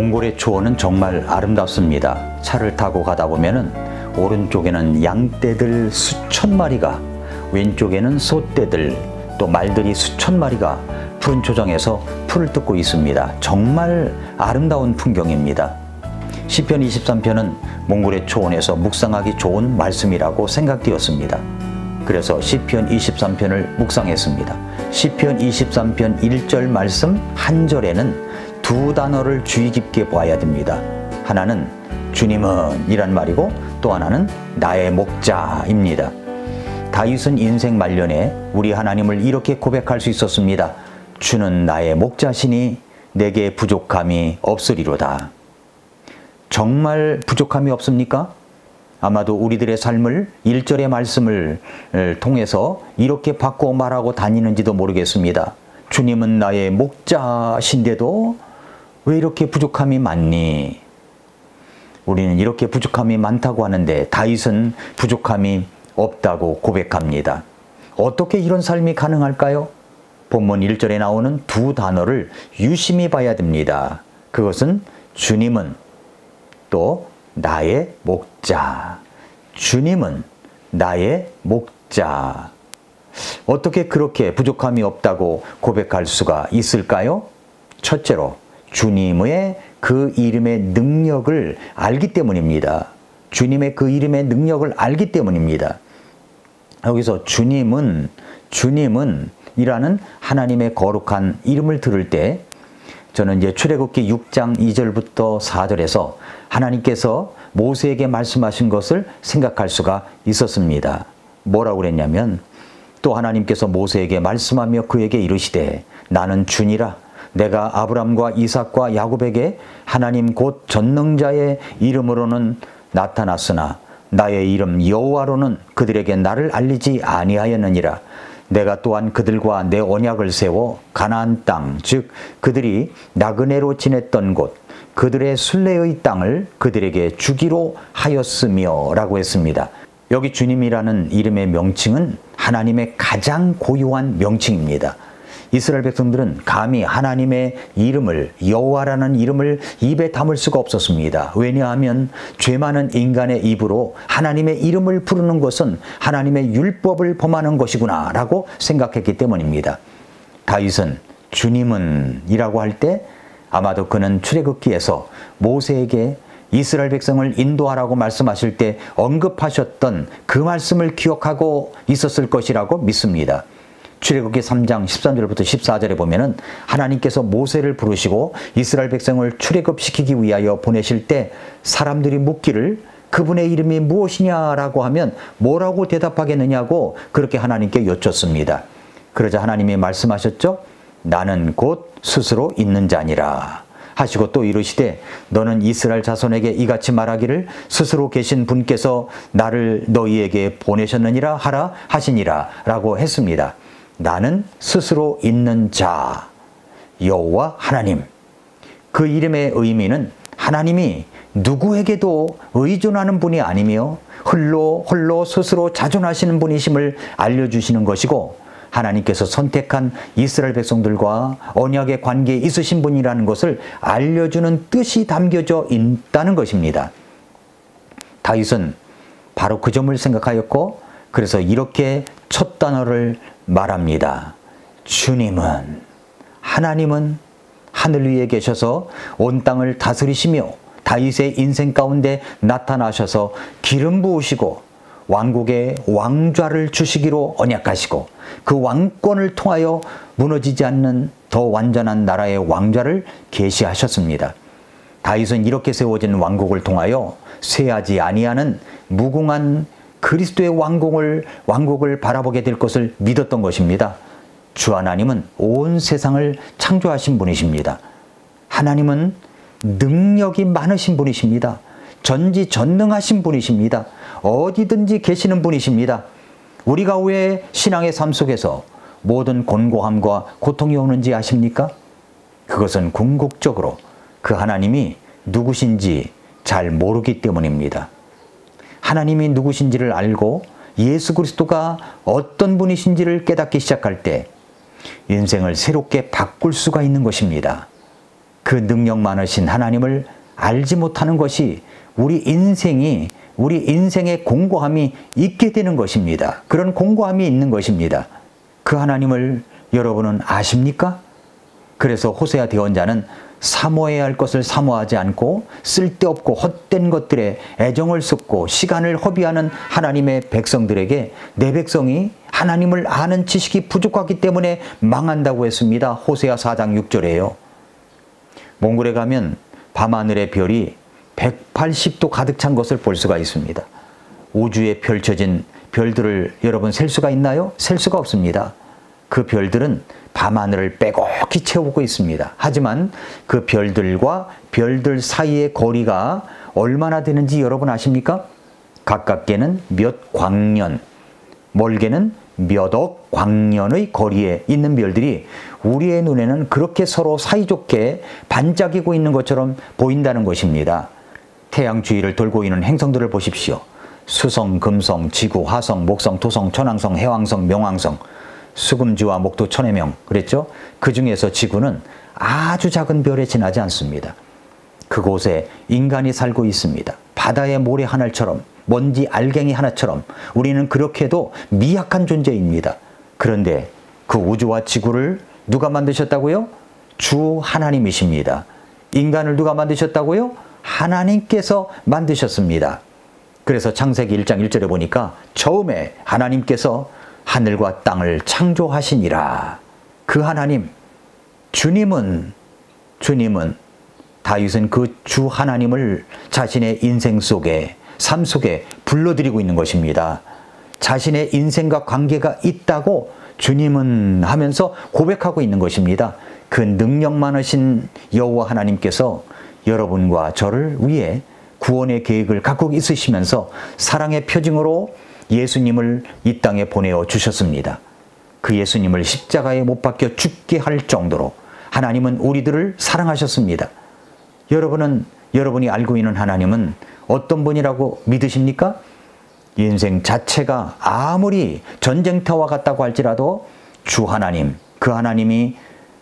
몽골의 초원은 정말 아름답습니다. 차를 타고 가다 보면은 오른쪽에는 양떼들 수천 마리가, 왼쪽에는 소떼들, 또 말들이 수천 마리가 푸른 초장에서 풀을 뜯고 있습니다. 정말 아름다운 풍경입니다. 시편 23편은 몽골의 초원에서 묵상하기 좋은 말씀이라고 생각되었습니다. 그래서 시편 23편을 묵상했습니다. 시편 23편 1절 말씀 한 절에는 두 단어를 주의 깊게 봐야 됩니다. 하나는 주님은 이란 말이고 또 하나는 나의 목자입니다. 다윗은 인생 말년에 우리 하나님을 이렇게 고백할 수 있었습니다. 주는 나의 목자시니 내게 부족함이 없으리로다. 정말 부족함이 없습니까? 아마도 우리들의 삶을 1절의 말씀을 통해서 이렇게 바꿔 말하고 다니는지도 모르겠습니다. 주님은 나의 목자신데도 왜 이렇게 부족함이 많니? 우리는 이렇게 부족함이 많다고 하는데 다윗은 부족함이 없다고 고백합니다. 어떻게 이런 삶이 가능할까요? 본문 1절에 나오는 두 단어를 유심히 봐야 됩니다. 그것은 주님은 또 나의 목자. 주님은 나의 목자. 어떻게 그렇게 부족함이 없다고 고백할 수가 있을까요? 첫째로 주님의 그 이름의 능력을 알기 때문입니다. 주님의 그 이름의 능력을 알기 때문입니다. 여기서 주님은 이라는 하나님의 거룩한 이름을 들을 때 저는 이제 출애굽기 6장 2절부터 4절에서 하나님께서 모세에게 말씀하신 것을 생각할 수가 있었습니다. 뭐라고 그랬냐면 또 하나님께서 모세에게 말씀하며 그에게 이르시되 나는 주니라 내가 아브람과 이삭과 야곱에게 하나님 곧 전능자의 이름으로는 나타났으나 나의 이름 여호와로는 그들에게 나를 알리지 아니하였느니라. 내가 또한 그들과 내 언약을 세워 가나안 땅 즉 그들이 나그네로 지냈던 곳 그들의 순례의 땅을 그들에게 주기로 하였으며 라고 했습니다. 여기 주님이라는 이름의 명칭은 하나님의 가장 고유한 명칭입니다. 이스라엘 백성들은 감히 하나님의 이름을 여호와라는 이름을 입에 담을 수가 없었습니다. 왜냐하면 죄 많은 인간의 입으로 하나님의 이름을 부르는 것은 하나님의 율법을 범하는 것이구나 라고 생각했기 때문입니다. 다윗은 주님은 이라고 할 때 아마도 그는 출애굽기에서 모세에게 이스라엘 백성을 인도하라고 말씀하실 때 언급하셨던 그 말씀을 기억하고 있었을 것이라고 믿습니다. 출애굽기 3장 13절부터 14절에 보면은 하나님께서 모세를 부르시고 이스라엘 백성을 출애굽시키기 위하여 보내실 때 사람들이 묻기를 그분의 이름이 무엇이냐라고 하면 뭐라고 대답하겠느냐고 그렇게 하나님께 여쭙습니다. 그러자 하나님이 말씀하셨죠. 나는 곧 스스로 있는 자니라 하시고 또 이르시되 너는 이스라엘 자손에게 이같이 말하기를 스스로 계신 분께서 나를 너희에게 보내셨느니라 하라 하시니라 라고 했습니다. 나는 스스로 있는 자, 여호와 하나님. 그 이름의 의미는 하나님이 누구에게도 의존하는 분이 아니며 홀로 스스로 자존하시는 분이심을 알려주시는 것이고 하나님께서 선택한 이스라엘 백성들과 언약의 관계에 있으신 분이라는 것을 알려주는 뜻이 담겨져 있다는 것입니다. 다윗은 바로 그 점을 생각하였고 그래서 이렇게 첫 단어를 말합니다. 주님은 하나님은 하늘 위에 계셔서 온 땅을 다스리시며 다윗의 인생 가운데 나타나셔서 기름 부으시고 왕국의 왕좌를 주시기로 언약하시고 그 왕권을 통하여 무너지지 않는 더 완전한 나라의 왕좌를 계시하셨습니다. 다윗은 이렇게 세워진 왕국을 통하여 쇠하지 아니하는 무궁한 그리스도의 왕국을 바라보게 될 것을 믿었던 것입니다. 주 하나님은 온 세상을 창조하신 분이십니다. 하나님은 능력이 많으신 분이십니다. 전지전능하신 분이십니다. 어디든지 계시는 분이십니다. 우리가 왜 신앙의 삶 속에서 모든 곤고함과 고통이 오는지 아십니까? 그것은 궁극적으로 그 하나님이 누구신지 잘 모르기 때문입니다. 하나님이 누구신지를 알고 예수 그리스도가 어떤 분이신지를 깨닫기 시작할 때 인생을 새롭게 바꿀 수가 있는 것입니다. 그 능력 많으신 하나님을 알지 못하는 것이 우리 인생의 공고함이 있게 되는 것입니다. 그런 공고함이 있는 것입니다. 그 하나님을 여러분은 아십니까? 그래서 호세아 대언자는 사모해야 할 것을 사모하지 않고 쓸데없고 헛된 것들에 애정을 쏟고 시간을 허비하는 하나님의 백성들에게 내 백성이 하나님을 아는 지식이 부족하기 때문에 망한다고 했습니다. 호세아 4장 6절에요. 몽골에 가면 밤하늘의 별이 180도 가득 찬 것을 볼 수가 있습니다. 우주에 펼쳐진 별들을 여러분 셀 수가 있나요? 셀 수가 없습니다. 그 별들은 밤하늘을 빼곡히 채우고 있습니다. 하지만 그 별들과 별들 사이의 거리가 얼마나 되는지 여러분 아십니까? 가깝게는 몇 광년, 멀게는 몇 억 광년의 거리에 있는 별들이 우리의 눈에는 그렇게 서로 사이좋게 반짝이고 있는 것처럼 보인다는 것입니다. 태양 주위를 돌고 있는 행성들을 보십시오. 수성, 금성, 지구, 화성, 목성, 토성, 천왕성, 해왕성, 명왕성, 수금지와 목도 천의 명 그랬죠? 그 중에서 지구는 아주 작은 별에 지나지 않습니다. 그곳에 인간이 살고 있습니다. 바다의 모래 하나처럼, 먼지 알갱이 하나처럼 우리는 그렇게도 미약한 존재입니다. 그런데 그 우주와 지구를 누가 만드셨다고요? 주 하나님이십니다. 인간을 누가 만드셨다고요? 하나님께서 만드셨습니다. 그래서 창세기 1장 1절에 보니까 처음에 하나님께서 하늘과 땅을 창조하시니라. 그 하나님, 주님은 다윗은 그 주 하나님을 자신의 인생 속에, 삶 속에 불러들이고 있는 것입니다. 자신의 인생과 관계가 있다고 주님은 하면서 고백하고 있는 것입니다. 그 능력 많으신 여호와 하나님께서 여러분과 저를 위해 구원의 계획을 갖고 있으시면서 사랑의 표징으로 예수님을 이 땅에 보내어 주셨습니다. 그 예수님을 십자가에 못 박혀 죽게 할 정도로 하나님은 우리들을 사랑하셨습니다. 여러분이 알고 있는 하나님은 어떤 분이라고 믿으십니까? 인생 자체가 아무리 전쟁터와 같다고 할지라도 주 하나님, 그 하나님이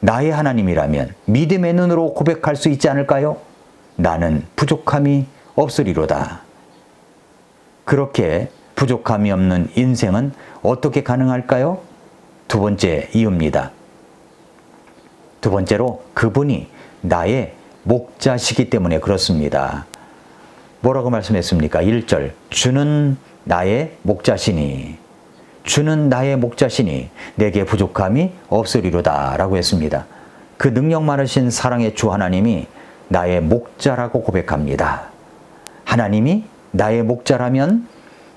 나의 하나님이라면 믿음의 눈으로 고백할 수 있지 않을까요? 나는 부족함이 없으리로다. 그렇게 부족함이 없는 인생은 어떻게 가능할까요? 두 번째 이유입니다. 두 번째로 그분이 나의 목자시기 때문에 그렇습니다. 뭐라고 말씀했습니까? 1절 주는 나의 목자시니 주는 나의 목자시니 내게 부족함이 없으리로다 라고 했습니다. 그 능력 많으신 사랑의 주 하나님이 나의 목자라고 고백합니다. 하나님이 나의 목자라면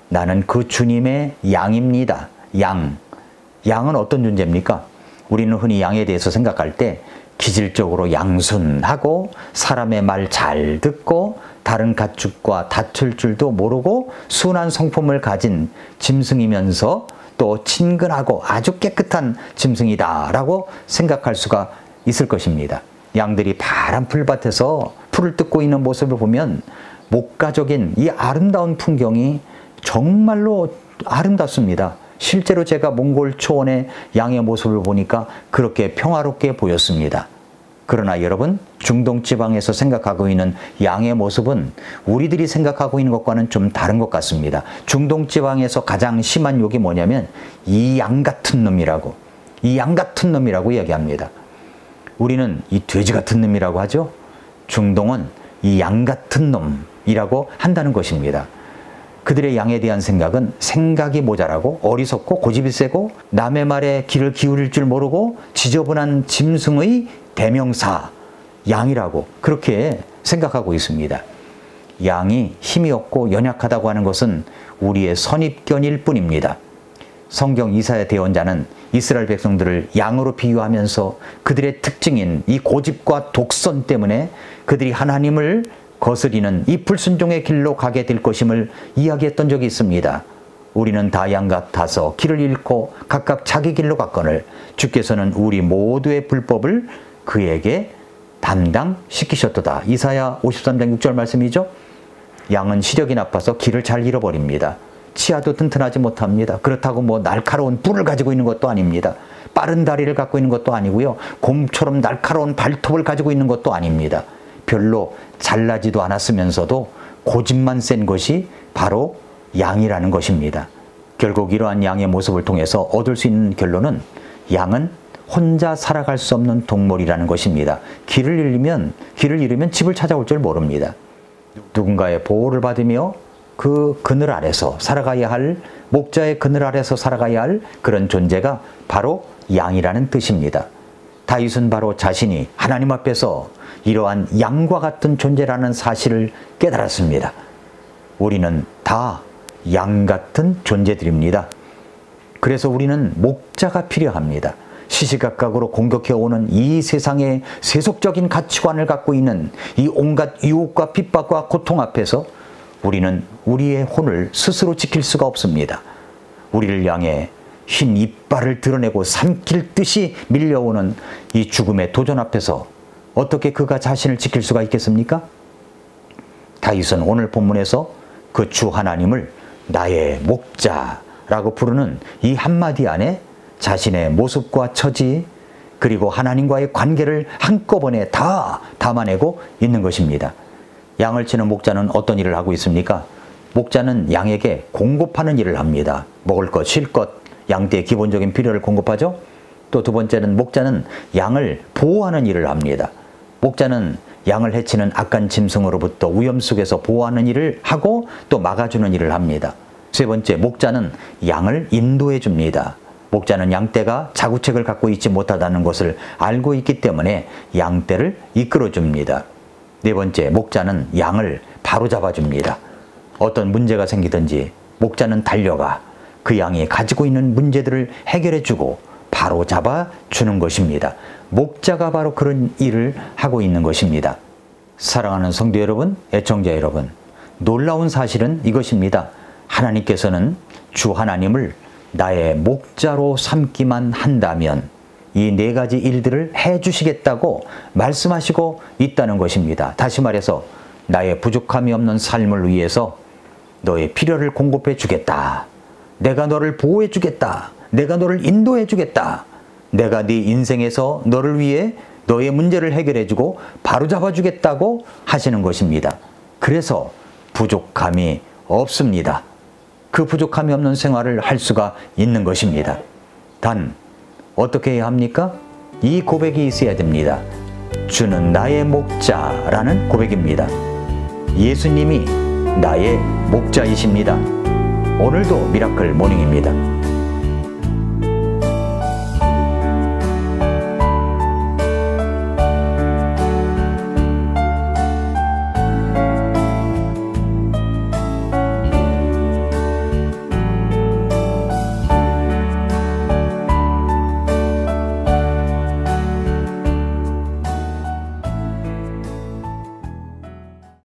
나는 그 주님의 양입니다. 양은 어떤 존재입니까? 우리는 흔히 양에 대해서 생각할 때 기질적으로 양순하고 사람의 말 잘 듣고 다른 가축과 다툴 줄도 모르고 순한 성품을 가진 짐승이면서 또 친근하고 아주 깨끗한 짐승이다라고 생각할 수가 있을 것입니다. 양들이 파란 풀밭에서 풀을 뜯고 있는 모습을 보면 목가적인 이 아름다운 풍경이 정말로 아름답습니다. 실제로 제가 몽골 초원의 양의 모습을 보니까 그렇게 평화롭게 보였습니다. 그러나 여러분, 중동 지방에서 생각하고 있는 양의 모습은 우리들이 생각하고 있는 것과는 좀 다른 것 같습니다. 중동 지방에서 가장 심한 욕이 뭐냐면 이 양 같은 놈이라고, 이 양 같은 놈이라고 이야기합니다. 우리는 이 돼지 같은 놈이라고 하죠. 중동은 이 양 같은 놈이라고 한다는 것입니다. 그들의 양에 대한 생각은 생각이 모자라고 어리석고 고집이 세고 남의 말에 귀를 기울일 줄 모르고 지저분한 짐승의 대명사 양이라고 그렇게 생각하고 있습니다. 양이 힘이 없고 연약하다고 하는 것은 우리의 선입견일 뿐입니다. 성경 이사야 대언자는 이스라엘 백성들을 양으로 비유하면서 그들의 특징인 이 고집과 독선 때문에 그들이 하나님을 거스리는 이 불순종의 길로 가게 될 것임을 이야기했던 적이 있습니다. 우리는 다 양 같아서 길을 잃고 각각 자기 길로 갔거늘 주께서는 우리 모두의 불법을 그에게 담당시키셨도다. 이사야 53장 6절 말씀이죠. 양은 시력이 나빠서 길을 잘 잃어버립니다. 치아도 튼튼하지 못합니다. 그렇다고 뭐 날카로운 뿔을 가지고 있는 것도 아닙니다. 빠른 다리를 갖고 있는 것도 아니고요. 곰처럼 날카로운 발톱을 가지고 있는 것도 아닙니다. 별로 잘나지도 않았으면서도 고집만 센 것이 바로 양이라는 것입니다. 결국 이러한 양의 모습을 통해서 얻을 수 있는 결론은 양은 혼자 살아갈 수 없는 동물이라는 것입니다. 길을 잃으면 집을 찾아올 줄 모릅니다. 누군가의 보호를 받으며 그 그늘 아래서 살아가야 할, 목자의 그늘 아래서 살아가야 할 그런 존재가 바로 양이라는 뜻입니다. 다윗은 바로 자신이 하나님 앞에서 이러한 양과 같은 존재라는 사실을 깨달았습니다. 우리는 다 양 같은 존재들입니다. 그래서 우리는 목자가 필요합니다. 시시각각으로 공격해오는 이 세상의 세속적인 가치관을 갖고 있는 이 온갖 유혹과 핍박과 고통 앞에서 우리는 우리의 혼을 스스로 지킬 수가 없습니다. 우리를 향해 흰 이빨을 드러내고 삼킬 듯이 밀려오는 이 죽음의 도전 앞에서 어떻게 그가 자신을 지킬 수가 있겠습니까? 다윗은 오늘 본문에서 그 주 하나님을 나의 목자라고 부르는 이 한마디 안에 자신의 모습과 처지 그리고 하나님과의 관계를 한꺼번에 다 담아내고 있는 것입니다. 양을 치는 목자는 어떤 일을 하고 있습니까? 목자는 양에게 공급하는 일을 합니다. 먹을 것, 쉴 것, 양떼의 기본적인 필요를 공급하죠. 또 두 번째는 목자는 양을 보호하는 일을 합니다. 목자는 양을 해치는 악한 짐승으로부터 위험 속에서 보호하는 일을 하고 또 막아주는 일을 합니다. 세 번째, 목자는 양을 인도해 줍니다. 목자는 양떼가 자구책을 갖고 있지 못하다는 것을 알고 있기 때문에 양떼를 이끌어 줍니다. 네 번째, 목자는 양을 바로잡아 줍니다. 어떤 문제가 생기든지 목자는 달려가 그 양이 가지고 있는 문제들을 해결해 주고 바로잡아 주는 것입니다. 목자가 바로 그런 일을 하고 있는 것입니다. 사랑하는 성도 여러분, 애청자 여러분, 놀라운 사실은 이것입니다. 하나님께서는 주 하나님을 나의 목자로 삼기만 한다면 이 네 가지 일들을 해주시겠다고 말씀하시고 있다는 것입니다. 다시 말해서 나의 부족함이 없는 삶을 위해서 너의 필요를 공급해 주겠다. 내가 너를 보호해 주겠다. 내가 너를 인도해 주겠다. 내가 네 인생에서 너를 위해 너의 문제를 해결해 주고 바로잡아 주겠다고 하시는 것입니다. 그래서 부족함이 없습니다. 그 부족함이 없는 생활을 할 수가 있는 것입니다. 단 어떻게 해야 합니까? 이 고백이 있어야 됩니다. 주는 나의 목자라는 고백입니다. 예수님이 나의 목자이십니다. 오늘도 미라클 모닝입니다.